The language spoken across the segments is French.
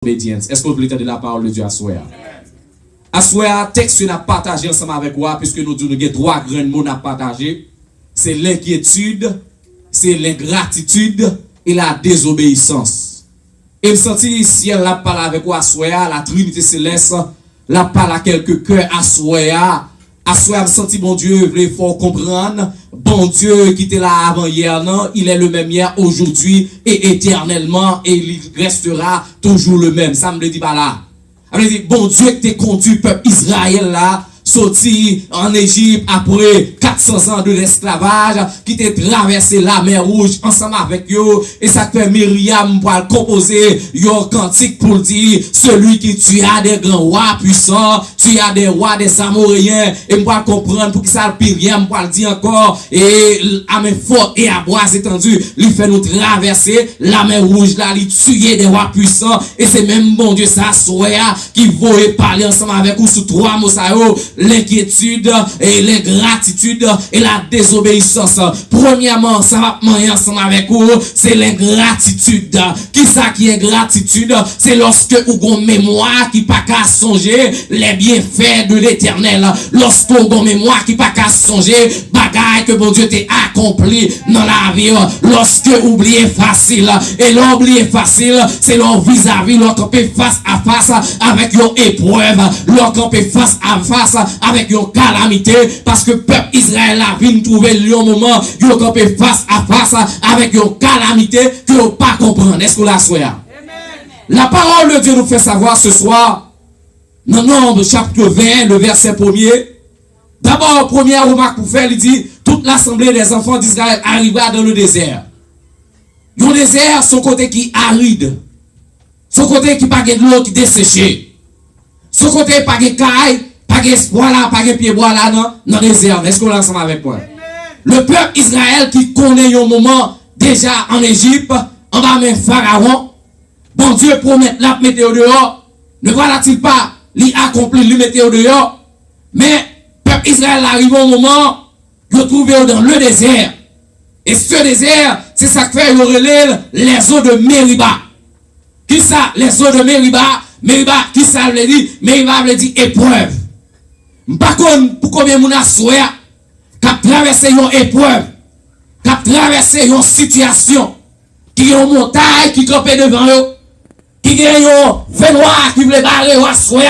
Obédience. Est-ce que vous voulez entendre la parole de Dieu à soi? À soi, texte qu'on a partagé ensemble avec moi, puisque nous disons que trois grands mots à partager. C'est l'inquiétude, c'est l'ingratitude et la désobéissance. Et me sentis si elle a parlé avec moi à soi, la Trinité céleste, la parle à quelques cœurs à soi. À soi, me senti bon Dieu, il faut comprendre. Bon Dieu qui était là avant hier, non, il est le même hier, aujourd'hui et éternellement, et il restera toujours le même. Ça me le dit pas là. Ça me dit, bon Dieu qui t'a conduit peuple Israël là, sorti en Égypte après 400 ans de l'esclavage, qui t'a traversé la mer Rouge ensemble avec eux, et ça fait Myriam pour composer un cantique pour dire, celui qui tu as des grands rois puissants, tu as des rois des Amoréens, et moi comprendre pour qui ça le Myriam pour le dire encore, et à main forte et à bras étendus, il fait nous traverser la mer Rouge là, il tuer des rois puissants, et c'est même bon Dieu ça, soya, qui veut parler ensemble avec vous sous trois mots ça l'inquiétude et l'ingratitude et la désobéissance. Premièrement, ça va manger ensemble avec vous, c'est l'ingratitude. Qui ça qui est ingratitude? C'est lorsque vous avez une mémoire qui pas qu'à songer les bienfaits de l'éternel. Lorsque vous avez une mémoire qui pas qu'à songer bagaille que bon Dieu t'a accompli dans la vie. Lorsque vous oubliez facile, et l'oublier facile, c'est leur vis-à-vis, leur camper face à face avec une épreuve, leur camper face à face avec une calamité, parce que peuple Israël a vu trouver le moment, ils ont campé face à face avec une calamité que vous pas comprendre. Est-ce que vous la souhaitez? La parole de Dieu nous fait savoir ce soir, dans Nombre chapitre 20, le verset 1er. D'abord, première remarque pour faire, il dit, toute l'assemblée des enfants d'Israël arriva dans le désert. Le désert, son côté qui aride, son côté qui pas de l'eau qui desséché, son côté pas de caille, pas d'espoir là, pas de pied bois là, non, dans le désert. Est-ce qu'on est ensemble avec moi? Le peuple Israël qui connaît un moment déjà en Égypte, en bas même Pharaon, bon Dieu promet la météo dehors, ne voilà-t-il pas l'y accomplir le météo dehors, mais peuple Israël arrive au moment, il trouve dans le désert. Et ce désert, c'est ça que fait les eaux de Mériba. Qui ça, les eaux de Mériba? Mériba, qui ça veut dire? Mériba veut dire épreuve. Par contre, pour combien de gens souhaitent qui traversé une épreuve, qui traversé une situation, qui ont une montagne qui campait devant eux, qui ont un fait noir qui voulait barrer ou souhait,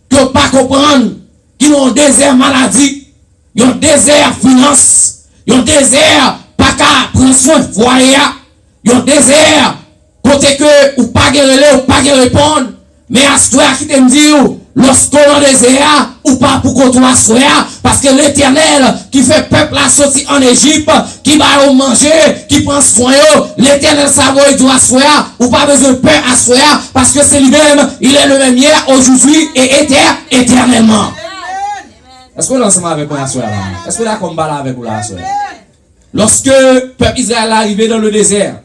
qui n'ont pas comprendre, qui ont un désert maladie, ils ont un désert finance, ils ont un désert pas qu'à prendre soin de foyer, ils ont un désert côté que ou pas guérir ou pas répondre, mais à ce qui te dit, lorsqu'on est dans désert, ou pas pour qu'on soit soya, parce que l'éternel qui fait peuple la sortie en Égypte, qui va manger, qui prend soin, l'éternel savait il doit soya, ou pas besoin de peur à soya, parce que c'est lui-même, il est le même hier, aujourd'hui et éternellement. Est-ce qu'on est ensemble avec moi à soya là? Est-ce qu'on est combat là avec vous là à soya? Lorsque le peuple Israël est arrivé dans le désert,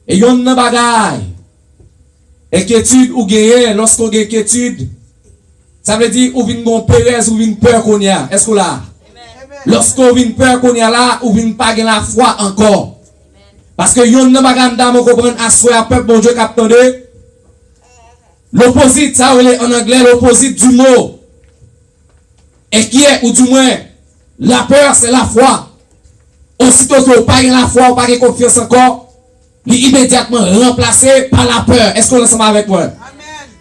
et il y a une bagaille, inquiétude ou gagner, lorsqu'on a inquiétude, ça veut dire ou vient bon pérez ou vient peur qu'on y a. Est-ce que là? Lorsqu'on vient peur qu'on y a là, ou vient pas la foi encore. Parce que yon n'a pas d'âme on comprend à soi peuple bon Dieu captandé. L'opposite, ça en anglais l'opposite du mot. Et qui est ou du moins la peur c'est la foi. Aussitôt que vous pas la foi, ou pas confiance encore, immédiatement remplacé par la peur. Est-ce qu'on est ensemble avec moi?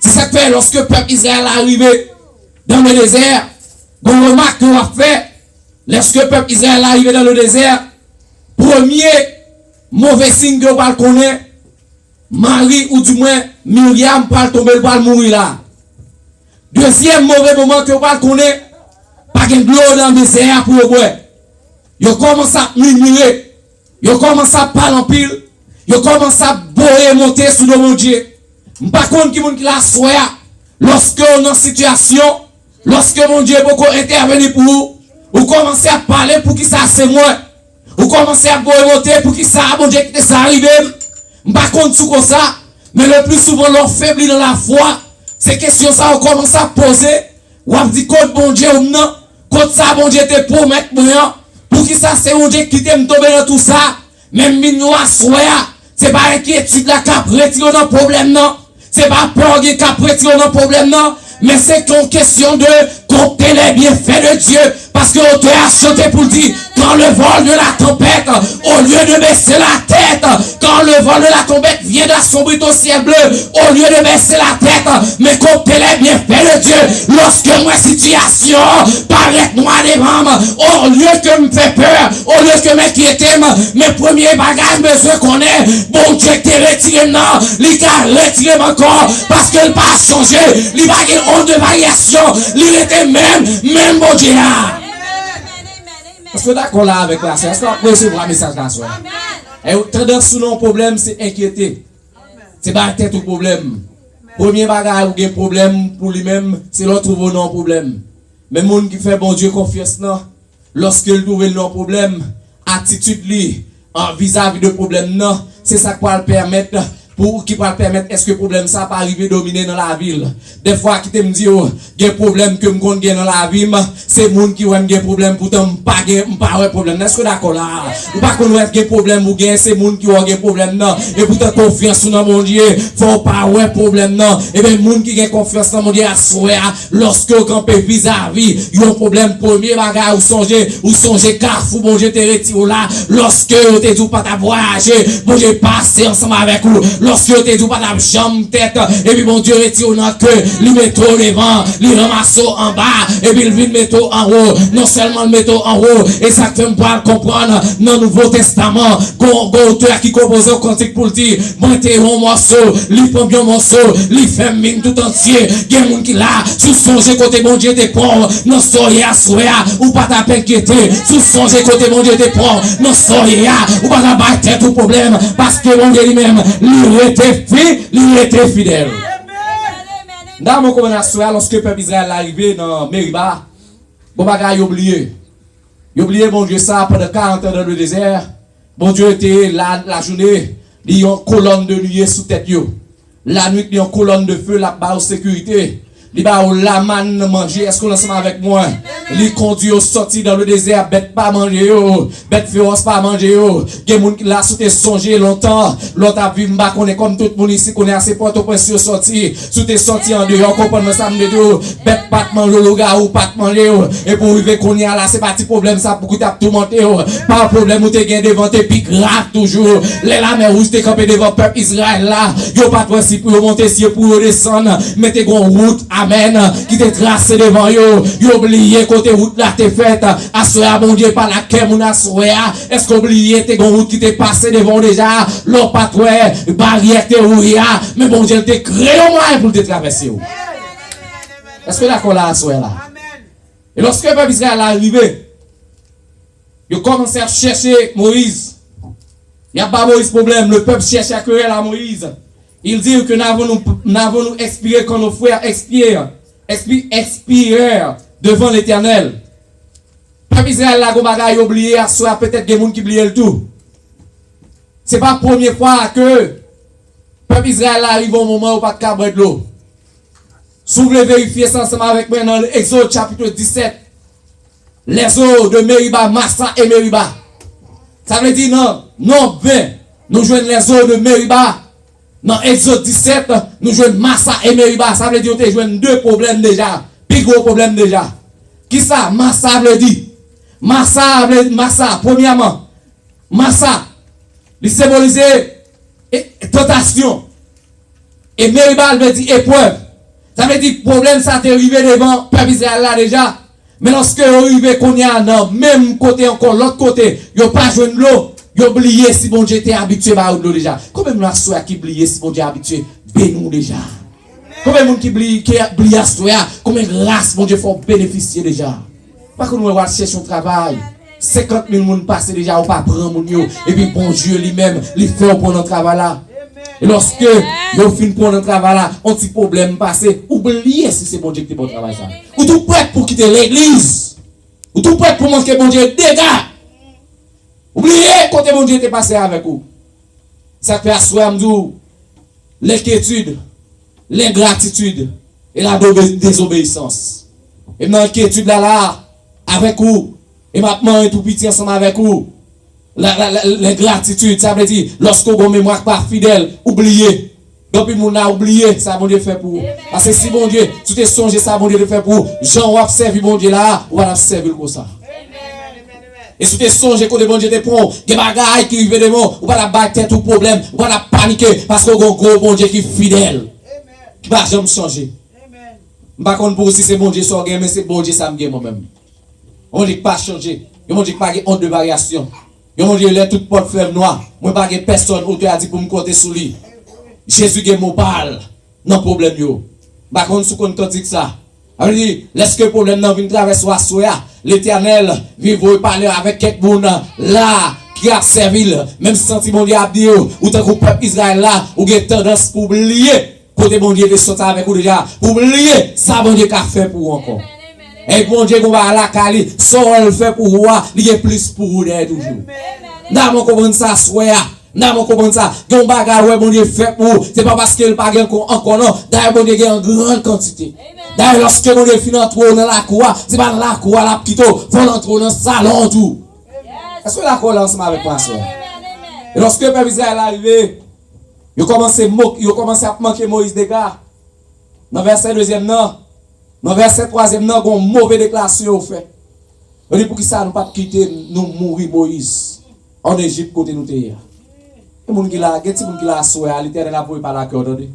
C'est ça que fait lorsque le peuple Israël est arrivé dans le désert. Bon remarque qu'on a fait, lorsque le peuple Israël est arrivé dans le désert, premier mauvais signe que vous connaissez, Marie ou du moins Myriam va tomber, va mourir là. Deuxième mauvais moment que vous connaissez, pas de l'eau dans le désert pour vous boire. Vous commencez à murmurer, vous commencez à parler en pile. Yo commence à boire monter sous le mon Dieu. Par contre, qui la soya, lorsque on est en situation, lorsque mon Dieu beaucoup intervenir pour vous, vous commencez à parler pour qui ça c'est moi. Vous commencez à boire monter pour qui ça, mon Dieu, qui ça arrive. Par contre, tout comme ça, mais le plus souvent, l'on faiblit dans la foi. Ces questions, ça, on commence à poser. Ou on dit, contre mon Dieu ou non, contre ça, mon Dieu te promet pour qui ça c'est mon Dieu qui t'aime tomber dans tout ça. Même nous à soya. C'est pas inquiétude la cap, retire nos problèmes non. C'est pas peur qui a prêté un problème, non. Mais c'est une question de compter les bienfaits de Dieu. Parce que l'auteur a chanté pour dire, quand le vol de la tempête, au lieu de baisser la tête, quand le vol de la tempête vient d'assombrir au ciel bleu, au lieu de baisser la tête, mais compter les bienfaits de Dieu. Lorsque moi situation paraît noire devant, au lieu que me fait peur, au lieu que m'inquiéter, mes premiers bagages, me connaît, bon Dieu t'est retiré, non, il a retiré encore, parce qu'il n'a pas changé, il va y avoir de variation, il était même bon Dieu là. Est-ce que d'accord là avec la soeur? Est-ce qu'on peut recevoir un message la soeur? Et tendance sous nos problèmes, c'est inquiéter. C'est pas tête au problème. Premier bagage ou un problème pour lui-même, c'est l'autre trouver non problème. Mais le monde qui fait bon Dieu confiance, non, lorsqu'il trouve non problème, attitude lui, en vis-à-vis de problème, non, c'est ça qui va le permettre. Pour qui va permettre, est-ce que le problème ça pas arriver dominer dans la ville? Des fois, qui te me dit, oh, il y a un problème que je connais dans la ville, c'est le monde qui a un problème, pourtant, pas un problème. Est-ce que d'accord là? Ou pas qu'on a un problème, ou bien c'est le monde qui a un problème, non. Et pourtant, confiance dans mon Dieu, faut pas un problème, non. Et bien, le monde qui a confiance dans mon Dieu, à souhait, lorsque vous campez vis-à-vis, il y a un problème, premier bagage, ou songez, carrefour, bon Dieu, te retire là, lorsque vous te dit pas ta voyager, bon Dieu, passer ensemble avec vous. Lorsque tu es pas la jambe tête, et puis mon Dieu retire dans que, il met au devant, il ramasse en bas, et puis il vient mettre en haut, non seulement le mettre en haut, et ça fait me comprendre dans le Nouveau Testament, auteur qui compose un cantique pour le dire, monter un morceau, il prend bien un morceau, il fait mine tout entier, il y a un monde qui là, sous songe côté mon Dieu te prend, non soyez à souhait, ou pas t'inquiéter, sous songe côté mon Dieu te prend, non soyez à, ou pas t'abattre tout problème, parce que mon Dieu lui-même, il était fidèle. Dans mon commentaire, lorsque le peuple Israël est arrivé dans Meriba, bon bagage, il a oublié. Il a oublié, bon Dieu, ça, pendant 40 ans dans le désert. Bon Dieu était la journée, il y a une colonne de nuée sous tête. La nuit, il y a une colonne de feu, la barre de sécurité. Il va au la manne manger. Est-ce qu'on est ensemble avec moi? Il conduit au sorti dans le désert. Bête pas manger. Bête féroce pas manger. Il y a des gens qui là, sous songé longtemps. L'autre a vu, qu'on est comme tout le monde ici, qu'on est assez porte au point sur sorti. Sous tes sorti en dehors, comprendre ça me dit, bête pas te manger le gars ou pas te manger. Et pour arriver qu'on y a là, c'est pas petit problème ça pour que tu as tout monté. Pas un problème où tu es devant tes pics grave toujours. Les lames rouges t'es campé devant le peuple Israël là. Yo pas de principe pour monter si pour descendre. Mettez une route. Amen. Qui te tracé devant yo. Yo oublié côté route là t'es faite. Assoya mon Dieu par laquelle mon assoya. Est-ce qu'on oublié tes route qui t'est passé devant déjà. L'on pas toi. Barrière t'es ouïa. Mais bon Dieu t'es créé au moins pour te traverser. Est-ce que d'accord là assoya là? Et lorsque le peuple Israël est arrivé, il commence à chercher Moïse. Il n'y a pas Moïse problème. Le peuple cherche à querer à Moïse. Il dit que n'avons-nous expiré quand nos frères expirent devant l'Éternel. Peuple Israël la gobaga oublié à soi peut-être des gens qui oublient le tout. C'est pas la première fois que peuple Israël arrive au moment où pas de cabre de l'eau. Si vous voulez vérifier ça ensemble avec moi dans l'Exode chapitre 17, les eaux de Meriba, Massa et Meriba. Ça veut dire non 20, nous jouons les eaux de Meriba. Dans Exode 17, nous jouons Massa et Meriba. Ça veut dire que nous jouons deux problèmes déjà. Plus gros problème déjà. Qui ça? Massa veut dire. Massa, premièrement. Massa, il symbolise tentation. Et Meriba veut dire épreuve. Ça veut dire que le problème ça t'est arrivé devant peuple Israël là déjà. Mais lorsque vous arrivez qu'on y a dans même côté encore, l'autre côté, il n'y a pas joué de l'eau. Vous oubliez si bon Dieu était habitué à l'eau déjà. Combien de gens qui oublient si bon Dieu est habitué à nous déjà? Combien de gens qui oublient à soi? Combien de grâce bon Dieu faut bénéficier déjà? Pas que nous allons chercher un travail. 50 000 personnes passent déjà, on pas prendre mon Dieu. Et puis bon Dieu lui-même, il fait pour notre travail là. Et lorsque vous finissez pour notre travail là, on petit problème passé, oubliez si c'est bon Dieu qui est pour travail ça. Ou tout prêt pour quitter l'église. Ou tout prêt pour manquer bon Dieu dégâts. Oubliez côté bon Dieu était passé avec vous. Ça fait asseoir l'inquiétude, l'ingratitude et la désobéissance. Et dans l'inquiétude là, avec vous, et maintenant et tout petit ensemble avec vous, l'ingratitude, ça veut dire, lorsque vous avez mémoire pas fidèle, oubliez. Donc, moun a oublié ça, bon Dieu fait pour vous. Parce que si bon Dieu, tu t'es songé ça, bon Dieu fait pour vous, Jean va servir bon Dieu là, ou va servir comme ça. Et si tu t'es songé que bon Dieu te prend, des bagailles qui arrivent de moi, ou va la battre tout problème, ou va la paniquer, parce que gros bon Dieu qui est fidèle. Qui va jamais changer. Par contre, pour si c'est bon Dieu soit gain, mais c'est bon Dieu ça me gagne moi-même. On dit pas changer. On dit pas honte de variation. On dit les toutes portes fleuve noir. Moi pas personne où tu as dit pour me compter sous lui. Jésus gagne mon parle. Non problème yo. Par contre, si on dit ça, on dit laisse que problème non vient traverser soya. L'Éternel vivre parler avec quelqu'un là qui a servi même si senti mon Dieu a dit ou tant que peuple Israël là ou a tendance pour oublier côté bon Dieu de sortir avec vous déjà pour oublier ça bon Dieu qu'a fait pour vous encore. Et bon Dieu qu'on va à la cali, ça on le fait pour vous, il est plus pour vous toujours. N'a mon comprendre ça soya. N'a mon comprendre ça. Gon bagarre ouais bon Dieu fait pour vous, c'est pas parce qu'il pas gain encore non, d'ailleurs bon Dieu en grande quantité. D'ailleurs lorsque bon Dieu finit entrer dans la cour, c'est pas dans la cour la petite, faut entrer dans le salon tout. Est-ce que d'accord là ensemble avec moi ça? Et lorsque le peuple Israël est arrivé, il commence à manquer Moïse des gars. Dans verset 2e non. Dans verset 3e non, on mauvaise déclaration au fait. On dit pour qui ça nous pas quitter nous mourir Moïse en Égypte côté nous terre. Et moun qui la, geti moun qui la soya, l'Éternel a pour pas la cœur attendez.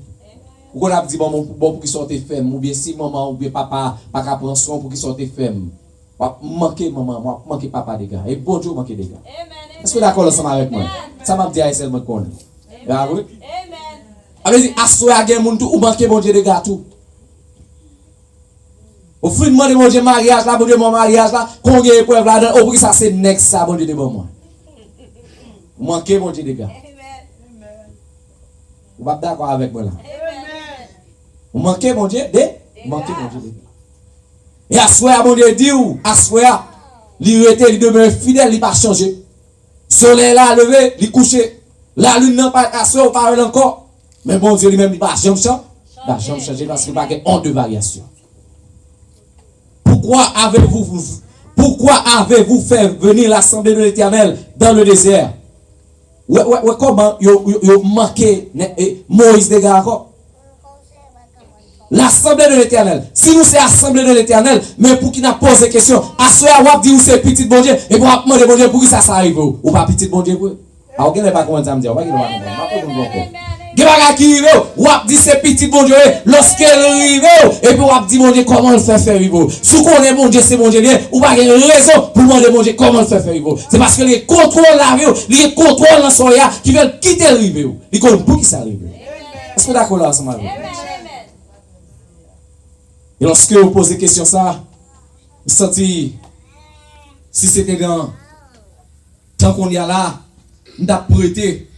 Ou qu'on a dit bon pour qui sorte femme ou bien si maman ou bien papa pas qu'à prendre soin pour qui sorte femme. Manquer maman, manquer papa des gars. Et bon Dieu manquer des gars. Est-ce que d'accord ensemble avec moi? Ça m'a dit à seulement connaît. Ah oui? Amen. Allez-y, assoya gen moun tout ou manquer bon Dieu des gars tout. Au fin de mon Dieu mariage là, bon Dieu mon mariage là, qu'on y ait preuve là, au prix ça c'est next ça, bon Dieu de bon moi. Manquez mon Dieu des gars. Vous pas d'accord avec moi là? Vous manquez mon Dieu de? Manquez mon Dieu de gars. Et assoya mon Dieu dit ou, assoya, il était, il demeure fidèle, il pas changé. Soleil là levé, il couché. La lune n'a pas assoya, on parle encore. Mais bon Dieu lui-même, il va jamais changer. Il va jamais changer parce qu'il n'y a pas honte de variation. Pourquoi avez-vous fait venir l'assemblée de l'Éternel dans le désert? Comment vous manqué Moïse des gars encore? L'assemblée de l'Éternel. Si nous c'est l'assemblée de l'Éternel, mais pour qui n'a posé question, à ce moment dit où c'est petit bon Dieu, et pour demander bon Dieu pour qui ça arrive, ou pas petit bon Dieu pour. Alors, vous ne pas comment ça me dire, Gebaga qui rive, ou ap dit c'est petit bon Dieu, lorsqu'elle rive, et puis ou ap dit bon Dieu comment le faire vivre. Si on est bon Dieu, c'est bon Dieu bien, ou pas de raison pour demander bon Dieu comment le faire vivre. C'est parce que les contrôles la vie, les contrôles dans son ya, qui veulent quitter le rive. Ils connaissent pour qui ça arrive. Est-ce que d'accord là ensemble avec? Et lorsque vous posez question ça, vous sentez, si c'était grand, tant qu'on y a là, nous avons prêté,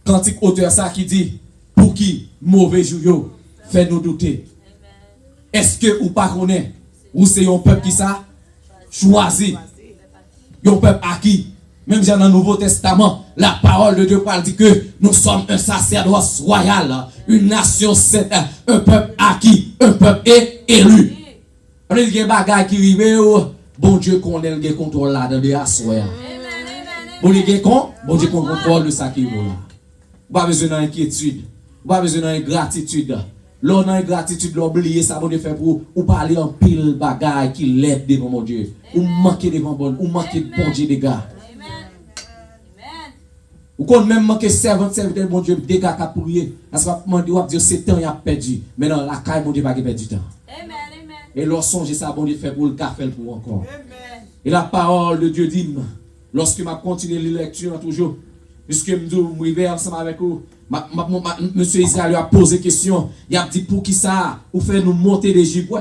cantique auteur ça qui dit, pour qui mauvais jour fait nous douter. Est-ce que ou pas connaît ou c'est un peuple qui ça choisi, un peuple acquis. Même dans le Nouveau Testament, la parole de Dieu parle dit que nous sommes un sacerdoce royal, une nation sainte, un peuple acquis, un peuple élu. On dit qu'il y a des bagages qui arrivent, bon Dieu connaît le contrôle là dans les assoirs. Bon Dieu contrôle de ça qui est là. Pas besoin d'inquiétude, pas besoin d'ingratitude. L'on a ingratitude, l'oublier ça, bon Dieu fait pour ou parler en pile bagaille qui l'aide devant mon Dieu. Ou manquer devant bon, ou manquer de bon Dieu des gars. Ou qu'on même manquer serviteur de mon Dieu des gars qui a prié. Parce que mon Dieu c'est temps il a perdu. Maintenant la caille mon Dieu va perdre du temps. Amen. Et lorsqu'on songe ça bon Dieu fait pour le café pour encore. Amen. Et la parole de Dieu dit lorsque m'a continué la lecture toujours puisque je suis ensemble avec vous, monsieur Israël a posé question, il a dit pour qui ça, ou fait nous monter d'Égypte.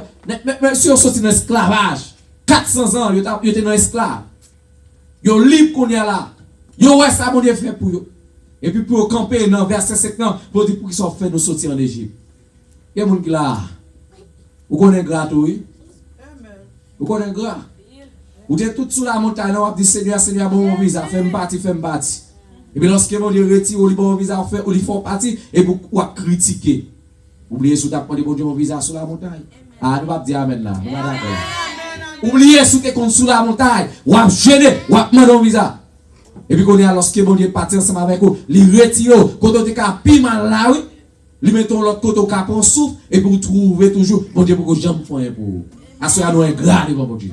Monsieur, on sorti dans l'esclavage. 400 ans, il était dans l'esclave. Il est libre qu'on est là. Il ouais ça, mon Dieu fait pour eux. Et puis pour camper dans verset 50, pour dire pour qui sont fait nous sortir en Égypte. Il y a des gens qui là. Vous connaissez gras, oui? Vous connaissez gras? Vous êtes tout sous la montagne, vous dites Seigneur, bon visa, fais-moi partie. Et puis lorsque mon Dieu retire au bon visa, ou il faut partir, et vous critiquer. Oubliez sous ta bon Dieu mon visa sur la montagne. Ah, nous va dire amen là. Oubliez sous tes comptes sous la montagne, ou à gêner, ou à demander un visa. Et puis qu'on est lorsque mon Dieu parti ensemble avec vous, il retire, quand on est qu'à piment là, oui. Lui mettons l'autre côté au cap en souffle et pour trouver toujours, bon Dieu, pour que j'aime faire pour vous. Assoya nous ingrat devant mon Dieu.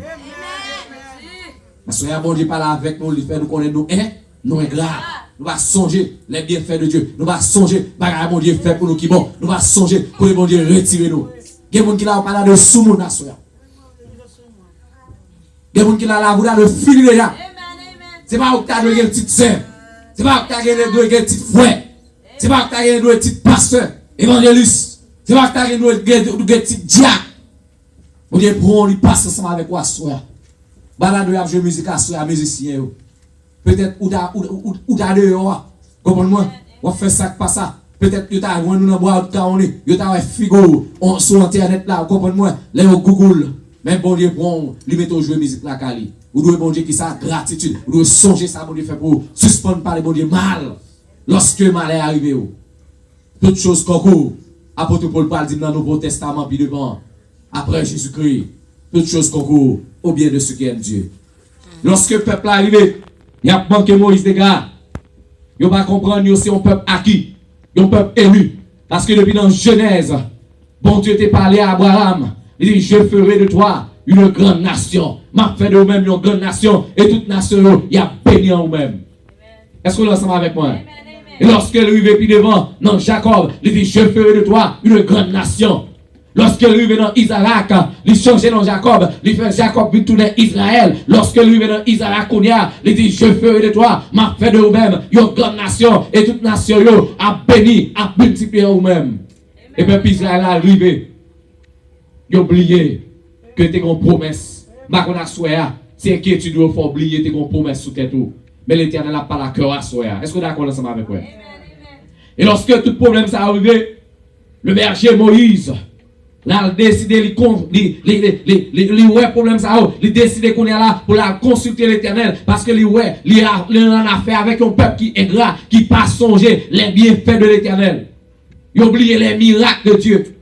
Assoya bon Dieu parle avec nous, il fait nous connaître nous, nous ingrat. Nous allons songer les bienfaits de Dieu. Nous allons songer ce bon Dieu fait pour nous qui bon. Nous allons songer pour le bon Dieu retirer nous. Il y a des gens qui ont parlé de sous-monde. Il y a des gens qui ont parlé de fil déjà. Ce n'est pas que tu as une petite sœur. Ce n'est pas que tu as une petite frère. Ce n'est pas que tu as une petite pasteur, évangéliste. Ce n'est pas que tu as une petite diacre. Bon Dieu, pour nous passer ensemble avec toi, soeur. Balade de jouer musique à soeur, musicien. Peut-être ou t'as dehors, comprenez-moi, on fait ça pas ça. Peut-être que t'as nous dans bois de on est, yo t'as figo sur internet là, comprenez-moi, là au Google. Même bon Dieu bon, lui met au jouer musique la Cali. Ou doit bon Dieu qui ça gratitude, ou doit songer ça bon Dieu fait pour suspendre par les bon Dieu mal. Lorsque mal est arrivé. Toutes choses concours. Apôtre Paul parle dit dans le Nouveau Testament puis devant après Jésus-Christ. Toutes choses concours au bien de ceux qui aiment Dieu. Lorsque le peuple est arrivé, il y a manqué Moïse des gars. Il va comprendre que c'est un peuple acquis, un peuple élu. Parce que depuis dans Genèse, bon Dieu t'a parlé à Abraham. Il dit, je ferai de toi une grande nation. M'a fait de vous-même une grande nation. Et toute nation, il y a béni en vous-même. Est-ce que vous êtes ensemble avec moi? Et lorsque lui est puis devant, dans Jacob, il dit, je ferai de toi une grande nation. Lorsque lui vient dans Isaac, il change dans Jacob, il fait Jacob vient tourner Israël. Lorsque lui vient dans Isaac, il dit, je ferai de toi, m'a fait de vous-même, une grande nation, et toute nation a béni, a multiplié vous-même. Et puis Israël a arrivé. Il a oublié que tu as une promesse. C'est que tu dois oublier tes promesses sous tes tours. Mais l'Éternel n'a pas la cœur à soi. Est-ce que vous êtes d'accord ensemble avec moi? Et lorsque tout problème s'est arrivé, le berger Moïse, là, il a décidé, problème ça, il a décidé qu'on est là pour la consulter l'Éternel, parce que il en a fait avec un peuple qui est gras, qui pas songer les bienfaits de l'Éternel. Il a oublié les miracles de Dieu.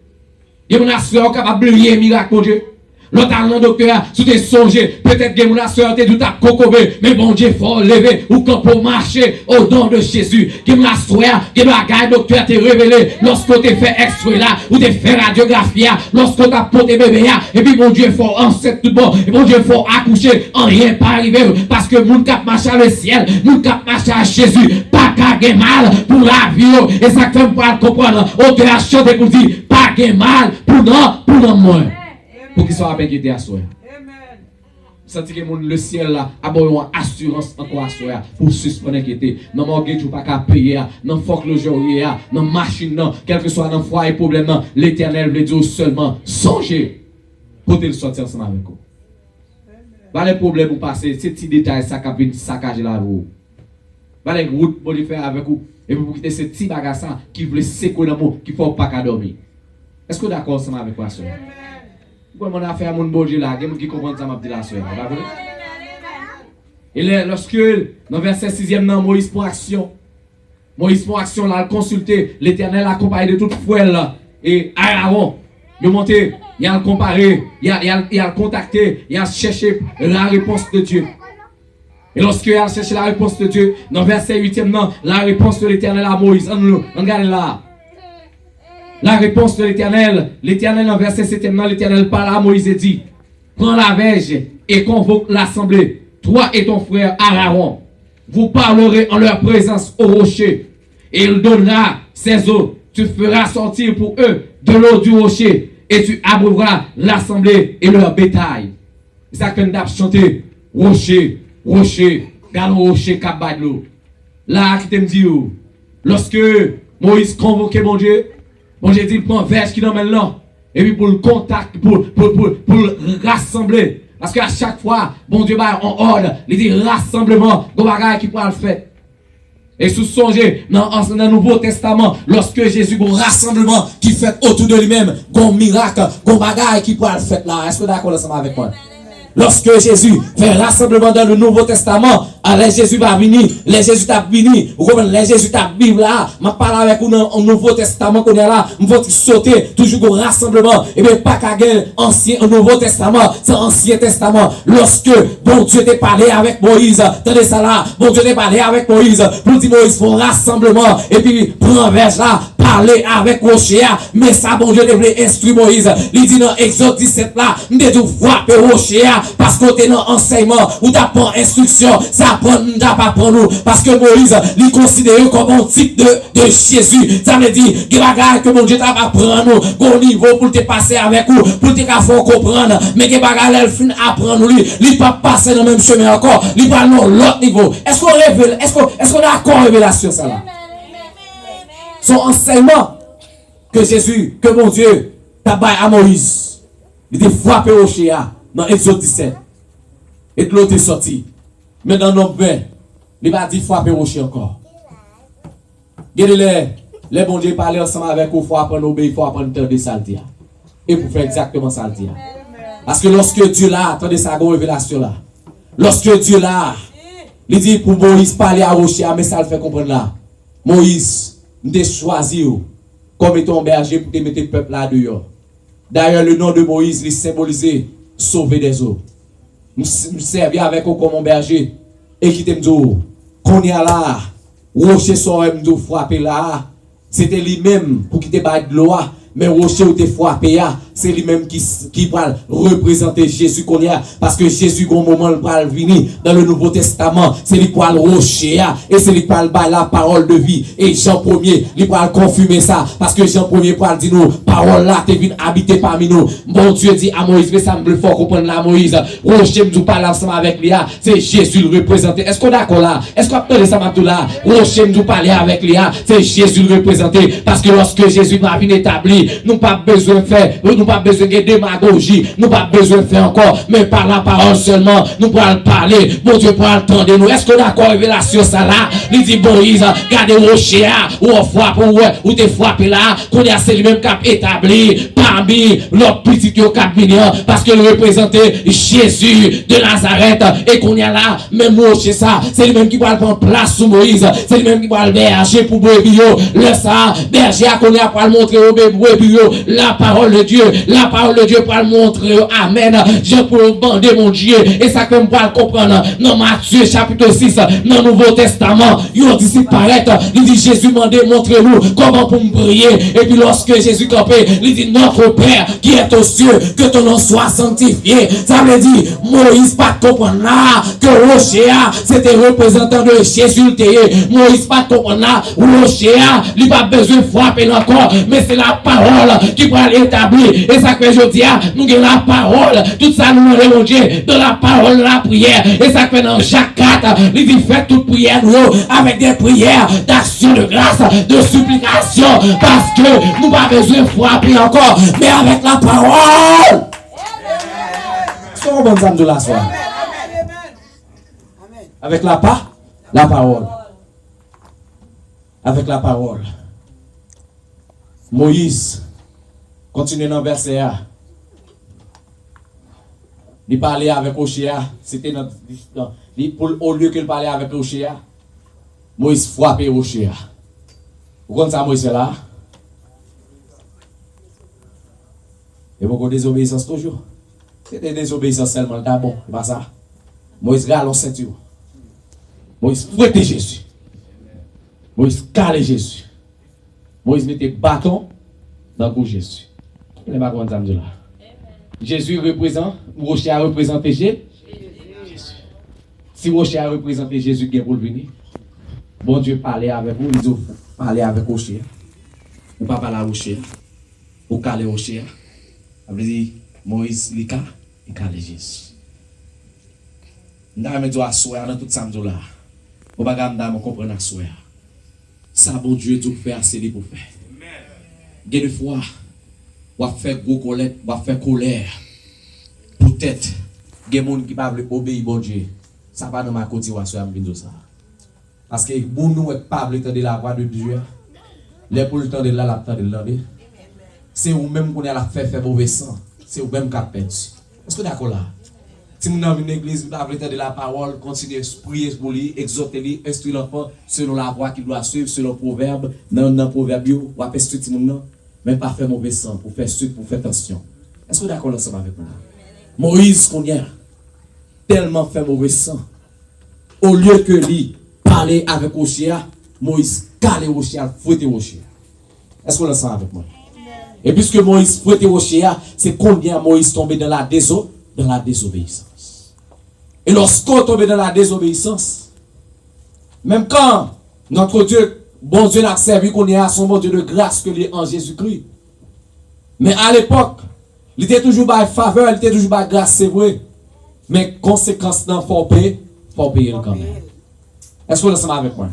Il y a une nation capable d'oublier les miracles de Dieu. L'autre allant docteur, si tu es songé, peut-être que mon soeur t'es tout à cocobé, mais bon Dieu, faut lever ou quand pour marcher au nom de Jésus. Que mon soeur, que la garde docteur t'es révélé, lorsque tu fait extrait là, ou tu fait radiographie, lorsque tu as porté bébé là, et puis mon Dieu, faut enceinte tout bon, et mon Dieu, faut accoucher, en rien pas arriver, parce que mon cap marche à le ciel, mon cap marche à Jésus, pas qu'à mal pour la vie, et ça fait pas comprendre, auteur chanter pour dire, pas mal pour non moins. Pour qu'il soit avec à soi. Senti que le ciel là a une assurance encore à soi pour suspendre l'inquiétude. Non mortgage ou pas qu'à payer, non foreclosure, non machine, non, quel que soit dans foyer problème, l'Éternel veut dire seulement songez pour te le sortir ensemble avec vous. Pas les problèmes pour passer, ces petits détails ça qui vient saccager la vous. Pas les routes pour le faire avec vous et pour quitter ces petits bagages qui veulent secouer dans vous qui faut pas qu'à dormir. Est-ce que vous êtes d'accord ensemble avec moi, soeur? Pourquoi mon affaire mon bon Dieu là, quelqu'un qui comprend ça m'a dit la soeur. Et lorsque dans verset 6e Moïse pour action. Moïse pour action là, consulter l'Éternel accompagné de toute foi là et Aaron, il monté, il a comparé, il a contacté, il a cherché la réponse de Dieu. Et lorsque il a cherché la réponse de Dieu, dans verset 8e la réponse de l'Éternel à Moïse, on regarde là. La réponse de l'Éternel, en verset 7e, l'Éternel parle à Moïse et dit, prends la verge et convoque l'assemblée, toi et ton frère Aaron. Vous parlerez en leur présence au rocher, et il donnera ses eaux. Tu feras sortir pour eux de l'eau du rocher, et tu abreuveras l'assemblée et leur bétail. C'est ça que nous avons chanté, rocher, rocher, galon rocher, cap de l'eau. Là, qui t'aime dit, lorsque Moïse convoquait mon Dieu, bon, j'ai dit, prends verge qui l'emmène là. Et puis pour le contact, pour le rassembler. Parce qu'à chaque fois, bon Dieu, en ordre, il dit rassemblement, bon bagage qui pourra le faire. Et sous songez, dans le Nouveau Testament, lorsque Jésus a un rassemblement qui fait autour de lui-même, un miracle, un bagage qui pourra le faire là. Est-ce que vous êtes d'accord ensemble avec moi? Lorsque Jésus fait rassemblement dans le Nouveau Testament, les Jésus va venir, les Jésus t'a venu, vous comprenez, les Jésus t'a Bible là, m'a parlé avec vous dans le Nouveau Testament qu'on est là, vous sauter, toujours au rassemblement, et bien pas qu'à ancien, au Nouveau Testament, c'est Ancien Testament, lorsque bon Dieu t'a parlé avec Moïse, attendez ça là, bon Dieu t'a parlé avec Moïse, pour dire Moïse, faut rassemblement, et puis prend verge là, parler avec Rocher, mais ça bon Dieu devait instruire Moïse, il dit dans Exode 17 là, m'de tout frapper Rocher, parce qu'on est dans enseignement, ou t'as pas instruction, ça prend, pas pour nous, parce que Moïse, il considère comme un type de Jésus, ça veut dire, que bagage que mon Dieu t'a pas prendre nous, au niveau pour te passer avec vous, pour te faire comprendre, mais que bagage elle fin apprendre lui, il pas passer dans le même chemin encore, il va dans l'autre niveau. Est-ce qu'on révèle, est-ce qu'on a encore révélation ça là? Son enseignement que Jésus, que mon Dieu t'a baillé à Moïse, il était frappé au Chéa dans Exode 17. Et l'autre est sorti. Mais dans Nombre 20, il va dire frapper au Chéa encore. Regardez les bon Dieu parler ensemble avec vous, il faut apprendre à obéir, il faut apprendre à entendre ça. Et pour faire exactement ça. Parce que lorsque Dieu là, attendez ça, une révélation là. Lorsque Dieu là, il dit pour Moïse parler à Rocher, mais ça le fait comprendre là. Moïse, nous choisi comme étant berger pour te mettre le peuple là dehors. D'ailleurs, le nom de Moïse, il symbolisait sauver des eaux. Nous servions avec vous comme un berger. Et qui t'aime dire, qu'on y a là, Rocher soit nous frapper là, c'était lui-même pour qu'il te batte de l'eau. Mais Rocher ou te frappé, c'est lui-même qui va représenter Jésus qu'on y a. Parce que Jésus, au moment où il va venir dans le Nouveau Testament, c'est lui qui va le rocher, et c'est lui qui va le la parole de vie. Et Jean 1er, il va confirmer ça. Parce que Jean 1er va dire nous, parole là, t'es venu habiter parmi nous. Bon Dieu dit à Moïse, mais ça me faut comprendre là, Moïse. Rocher, nous parle ensemble avec lui, c'est Jésus le représenté. Est-ce qu'on est d'accord là? Est-ce qu'on peut ça maintenant là? Rocher, nous parler avec lui, c'est Jésus le représenté. Parce que lorsque Jésus va venir établir, nous pas besoin de faire, nous pas besoin de démagogie, nous pas besoin de faire encore, mais par la parole seulement, nous pourrons parler, bon Dieu pourra entendre nous. Est-ce qu'on a encore révélation ça là? Il dit Moïse, gardez rocher, ou on frappe, ou te frappe là, qu'on a c'est lui-même qui a établi parmi leurs petits qui ont 4 millions, parce que le représentait Jésus de Nazareth, et qu'on y a là, même rocher ça, c'est lui-même qui va prendre place sous Moïse, c'est lui-même qui va le berger pour brebis, le ça, berger qu'on y a pas le montrer au brebis, la parole de Dieu pour le montrer, amen, je peux bander mon Dieu, et ça que je peux comprendre, dans Matthieu chapitre 6, dans le Nouveau Testament, il dit paraître, il dit Jésus m'a montrez-nous comment pour me prier, et puis lorsque Jésus campait, il dit notre Père qui est aux cieux, que ton nom soit sanctifié, ça veut dire, Moïse pas comprendre là, que Rocher, c'était représentant de Jésus, Moïse pas comprendre là, Rocher, il n'a pas besoin de frapper encore, mais c'est la parole qui pourra l'établir. Et ça que je dis, nous avons la parole. Tout ça nous demandons Dieu de la parole, la prière. Et ça que dans Jacques 4, il dit faites toute prière nous avec des prières d'action de grâce, de supplication. Parce que nous n'avons pas besoin de frapper encore, mais avec la parole. C'est un bon samedi de la soirée. Avec la parole. Avec la parole. Moïse, continue dans le verset A. Il parlait avec Ochéa. C'était au lieu qu'il parlait avec Ochéa, Moïse frappait Ochéa. Vous comprenez ça, Moïse là? Et beaucoup de désobéissance toujours. C'était désobéissance seulement. D'abord, c'est pas ça. Moïse râle en ceinture. Moïse fouettait Jésus. Moïse calait Jésus. Moïse mettait bâton dans le cou de Jésus. Jésus représente, Rocher a représenté Jésus. Si Rocher a représenté Jésus qui est pour venir, bon Dieu parlait avec vous, il parlait avec Rocher. Ou pas parler à Rocher. Ou caler Rocher. Ça veut dire, Moïse, il calait Jésus. Nous avons dit à soi dans tout ça. Nous avons compris à soi. Ça, bon Dieu, tout fait assez pour faire. Il y a des fois, on va faire gros colère, on va faire colère. Peut-être, il y a des gens qui ne peuvent pas obéir, bon Dieu. Ça va dans ma côté, on va faire ça. Parce que nous ne pouvons pas entendre la voix de Dieu. Les pour le temps de là, la temps de là. C'est vous-même qu'on a la fait mauvais sang. C'est vous-même qui a perdu. Est-ce que d'accord là? Si vous avez une église, vous avez de la parole, continuez à prier pour lui, exhorter lui, instruire l'enfant selon la voie qu'il doit suivre, selon le proverbe. Dans le proverbe, vous pouvez instruire tout le monde, mais pas faire mauvais sang, pour faire suite, pour faire attention. Est-ce que vous êtes d'accord ensemble avec moi? Moïse, qu'on y a tellement fait mauvais sang. Au lieu que lui parler avec Oshia, Moïse calait Oshia, fouettait Oshia. Est-ce que vous êtes ensemble avec moi? Et puisque Moïse fouettait Oshia, c'est combien Moïse tombé dans la désobéissance. Et lorsqu'on tombe dans la désobéissance, même quand notre Dieu, bon Dieu n'a servi qu'on est à son bon Dieu de grâce que est en Jésus-Christ. Mais à l'époque, il était toujours par faveur, il était toujours par grâce, c'est vrai. Mais conséquence d'un faut payer quand même. Est-ce que vous êtes ensemble avec moi?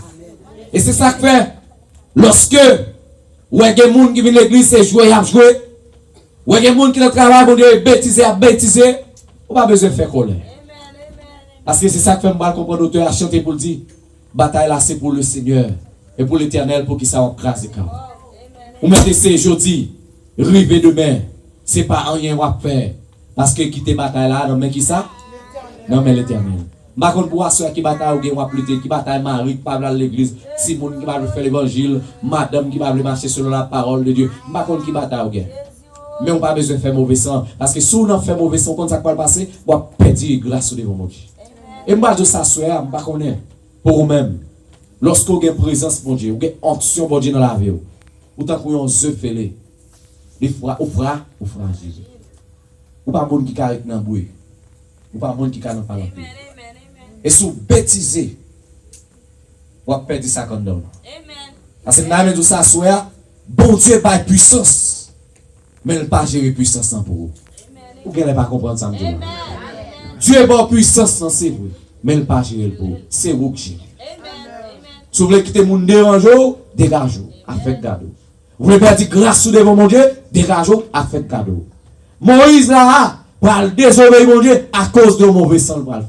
Et c'est ça que fait, lorsque ou il y a des gens qui viennent à l'église, c'est jouer, ils jouer. Ou il y a des gens qui dans le travail, bon Dieu, bêtiser, on n'a pas besoin de faire colère. Parce que c'est ça que fait mal comprendre l'auteur à chanter pour le dire. Bataille là, c'est pour le Seigneur et pour l'Éternel pour qu'il s'en crase. Ou mettez c'est jeudi, rive demain, c'est pas rien à faire. Parce que quitter bataille là, non mais qui ça? Non mais l'Éternel. Par contre, pour ceux qui bataille ou qui bataille Marie, qui parle à l'église, Simon qui va faire l'évangile, madame qui va marcher selon la parole de Dieu, par contre qui bataille ou mais on n'a pas besoin de faire mauvais sang. Parce que si on fait mauvais sang, quand ça va passer, on va perdre grâce au devant mon Dieu. Et moi, je s'assois, je ne connais pas pour vous-même. Lorsqu'on a une présence, mon Dieu, on a une onction, mon Dieu, dans la vie, ou tant qu'on a un œuf fêlé, on fera Jésus. Ou pas un monde qui carré dans le bruit. Ou pas un monde qui carré dans le palais. Et si vous bêtisez, on va perdre ça comme nous. Parce que nous avons s'assoir, bon Dieu, pas de puissance. Mais il n'a pas géré puissance pour vous. Vous ne pas comprendre ça. Dieu est bon puissance, c'est vrai. Mais il n'a pas géré pour vous. C'est vous qui gérez. Si vous voulez quitter le monde dérangeant, dégagez-vous. Avec cadeau. Vous voulez perdre grâce devant mon Dieu, dégagez-vous. Avec cadeau. Moïse là, va désobéir mon Dieu à cause de mauvais sang pour le faire.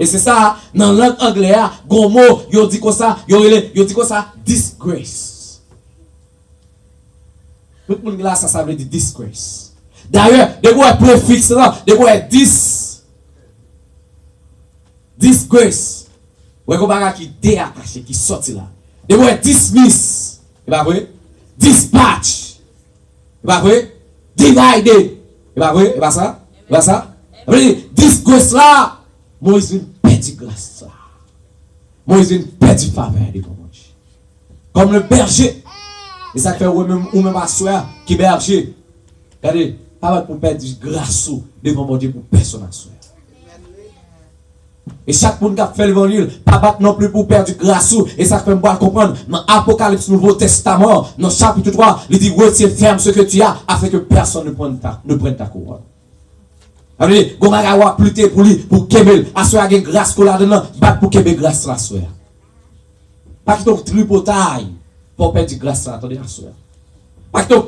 Et c'est ça, dans la langue anglaise, gros mot, il dit comme ça, il dit comme ça, disgrace. Tout le monde là, ça veut dire disgrace. D'ailleurs, de quoi est préfixe là, de quoi est disgrace. Vous voyez qui déattaché, qui sorti là. De quoi est dismiss. Et pas vrai? Dispatch. Et pas vrai? Divided. Et pas vrai? Et pas ça? Et pas ça? Disgrace là. Moïse vient perdre grâce là. Moïse vient perdre faveur de mon Dieu. Comme le berger. Et ça fait ou même à soi qui berger. Regardez, pas pour perdre grâce devant mon Dieu pour personne à soi. Et chaque monde qui a fait l'évangile, pas non plus pour perdre grâce. Et ça fait me comprendre. Dans Apocalypse Nouveau Testament, dans chapitre 3, il dit retiens ferme ce que tu as afin que personne ne prenne ta couronne. Allez, Gomagawa plutôt pour lui, pour Kebel, à soi a grâce qu'on a dedans, bat pour Kebel grâce la soi. Pas que ton tripotaille. Faut perdre grâce là, attendez, la soeur. Pas que on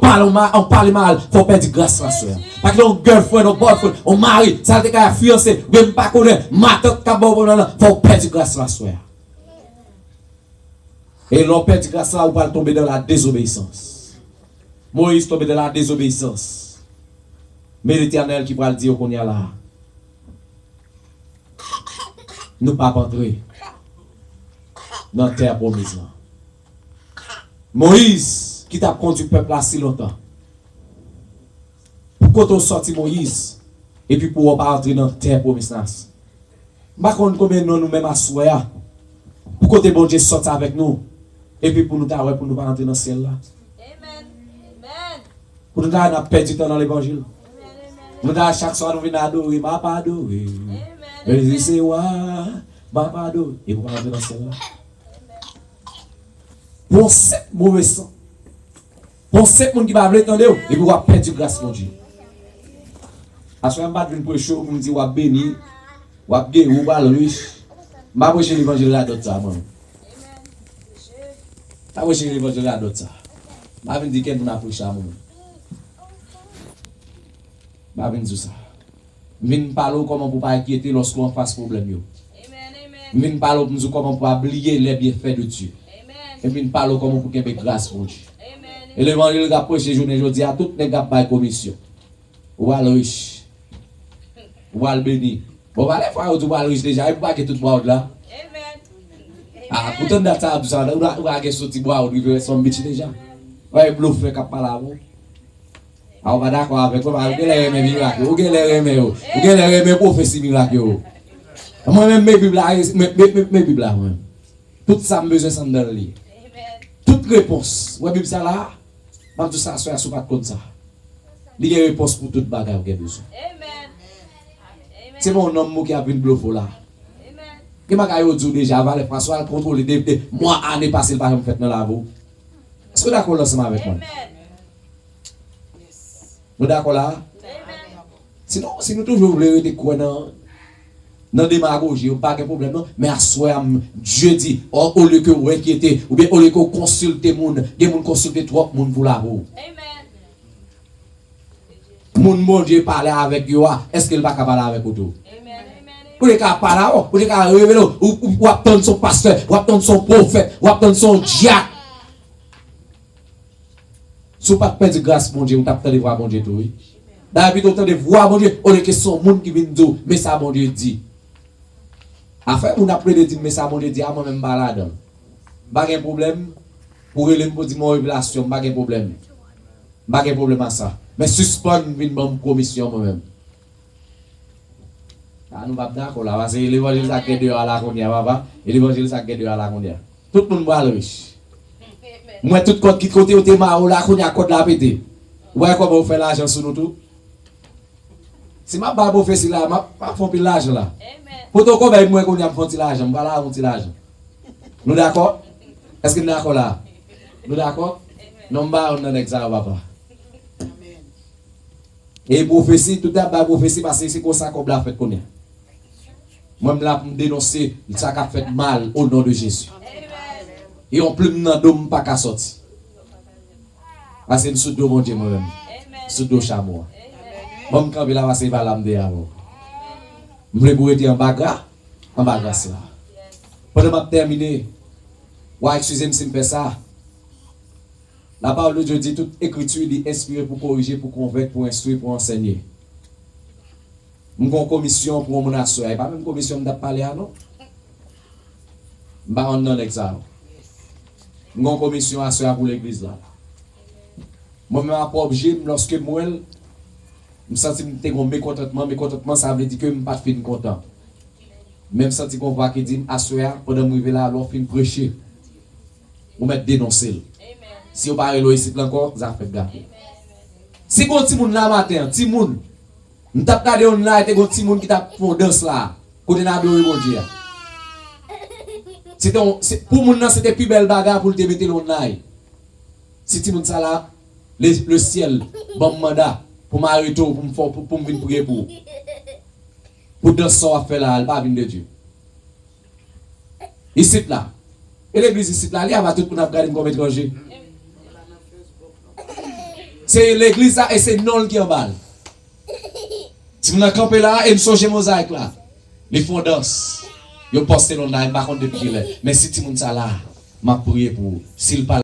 parle mal, faut perdre grâce la soeur. Pas que on girlfriend, on boyfriend, on mari, ça te qu'à fiancé, même pas connaître, matot kabon faut perdre grâce la soeur. Et l'on perd grâce là, on va tomber dans la désobéissance. Moïse tombe dans la désobéissance. Mais l'Éternel qui va le dire qu'on y a là. Nous pas entrer dans la terre promise. Moïse, qui t'a conduit le peuple là si longtemps. Pourquoi tu sorti Moïse et puis pour pas entrer dans la terre promise? Par contre, combien de nous même à soi, pourquoi tu bon Dieu sorti avec nous et puis pour nous pas entrer dans le ciel là? Amen. Pour nous pas perdre du temps dans l'évangile. Nous chaque soir nous venons adorer, ma pas adorer. Mais c'est ouais, ma pas adorer et pour pas entrer dans le ciel là. Pour cette mauvais sang. Pour cette monde qui va attendre et pour perdre grâce mon Dieu. À ce moment-là, je vais pour chaud pour me dire wa béni, wa guéri, wa riche. M'a prêcher l'évangile là d'autres ça moi. M'a prêcher l'évangile là d'autres ça. M'a venir dire qu'elle n'a prêché à moi. M'a venir dire ça. Venir parler comment pour pas inquiéter lorsqu'on face problème yo. Amen. Venir parler pour comment pour oublier les bienfaits de Dieu. Et puis nous parlons comment pour qu'il y ait grâce pour Dieu. Et l'évangile a prêché journée aujourd'hui à toutes les gars par commission. Ou à riche. ou va le bénir. Bon, va les fois où tu vas le riche déjà, il pas que tout boire là. Ah, pourtant dans ça, on va sortir boire, il veut son métier déjà. Ouais, bluff fait cap là. Ah, on va d'accord avec toi, on va les remettre miracle, on va les remettre prophétie miracle. Moi-même, mes Bibles là, tout ça, me besoin de dans le lit. Toute réponse, ouais, Bible ça là, même tout ça, soit pas comme ça. Il y a une réponse pour toute bagarre que vous avez besoin. C'est mon homme qui a vu une bluff là. Et je dis déjà, avant les François, contrôler des mois, années passées, par exemple, fait dans la boue. Est-ce que vous êtes d'accord ensemble avec moi? Vous êtes d'accord là? Sinon, si nous toujours voulons être quoi dans la démagogie, pas de problème, non? Mais à soi, Dieu dit, au lieu que vous inquiétez, ou bien au lieu que vous consultez les gens, des gens consultent trop de gens pour la boue. Mon Dieu parle avec vous, est-ce qu'il va parler avec vous? Vous ne pouvez pas parler, vous ne pouvez pas révéler, vous attendez son pasteur, vous attendez son prophète, vous attendez son diacre. Si vous ne pouvez pas perdre grâce, mon Dieu, vous attendez voir mon Dieu tout. David, vous attendez voir mon Dieu, au lieu que son monde qui vient dire, mais ça mon Dieu dit. Afin, vous n'avez pas de dire, mais ça mon Dieu dit, à moi-même balade. Pas de problème, pour aller me dire mon révélation, pas de problème. Pas de problème à ça. Mais suspendre une bonne commission moi-même. Nous ne sommes pas d'accord là, parce que l'évangile ça gagne à la condière, papa, et l'évangile ça gagne à la condière. Tout le monde va le riche. Moi, tout le monde qui côté au thème, la condière, côté la pété. Vous voyez comment vous faites l'argent sur nous tout? Si ma barbe fait si là, ma font plus l'argent là. Pour tout comme moi, qu'on y a fait l'argent, voilà, on tire l'argent. Nous d'accord? Est-ce que nous d'accord là? Nous d'accord? Non, on a un examen, papa. Et prophétie, tout à l'heure, prophétie, parce que c'est comme ça qu'on l'a fait connaître. Moi, je vais dénoncer ça qui a fait mal au nom de Jésus. Et on plus de d'homme pas qu'à sortir. Parce que nous sommes mon Dieu moi-même. Sous deux chameaux. Moi, quand je vais passer par l'âme de avant. Je voulais vous dire en bagarre c'est là. Pendant que je termine, excusez-moi si je fais ça. La parole de Dieu dit toute écriture est inspirée pour corriger, pour convaincre, pour instruire, pour enseigner. Nous avons une commission pour mon assoir. Il n'y a pas même commission de parler à nous. Je vais en un examen. Nous avons une commission assoir pour l'église là. Moi-même, je suis obligé, lorsque moi, je me sens que je suis mécontentement, ça veut dire que je ne suis pas fin content. Même si on voit qu'il dit assoir, pendant que je suis là, alors je prêcher. Vous mettez dénoncer. Si vous parlez ici encore, vous avez fait gaffe. Si vous avez un là matin, petit monde, nous avons regardé on là, et un petit monde qui t'a fait danse là, côté n'a pas bon Dieu. Pour mon c'était plus belle bagarre pour te mettre là. Si petit monde ça là, le ciel, bon mandat pour m'arrêter pour me venir prier pour danser ça faire là, pas venir de Dieu. Ici là. Et l'église ici là, il y a tout pour nous regarder comme étranger. C'est l'église là et c'est non qui en balle. Si vous avez campé là et nous sommes chez Mosaïque là, les font danse. Ils postent là, par contre depuis là. Mais si tu montes ça là, m'a prié pour s'il parle.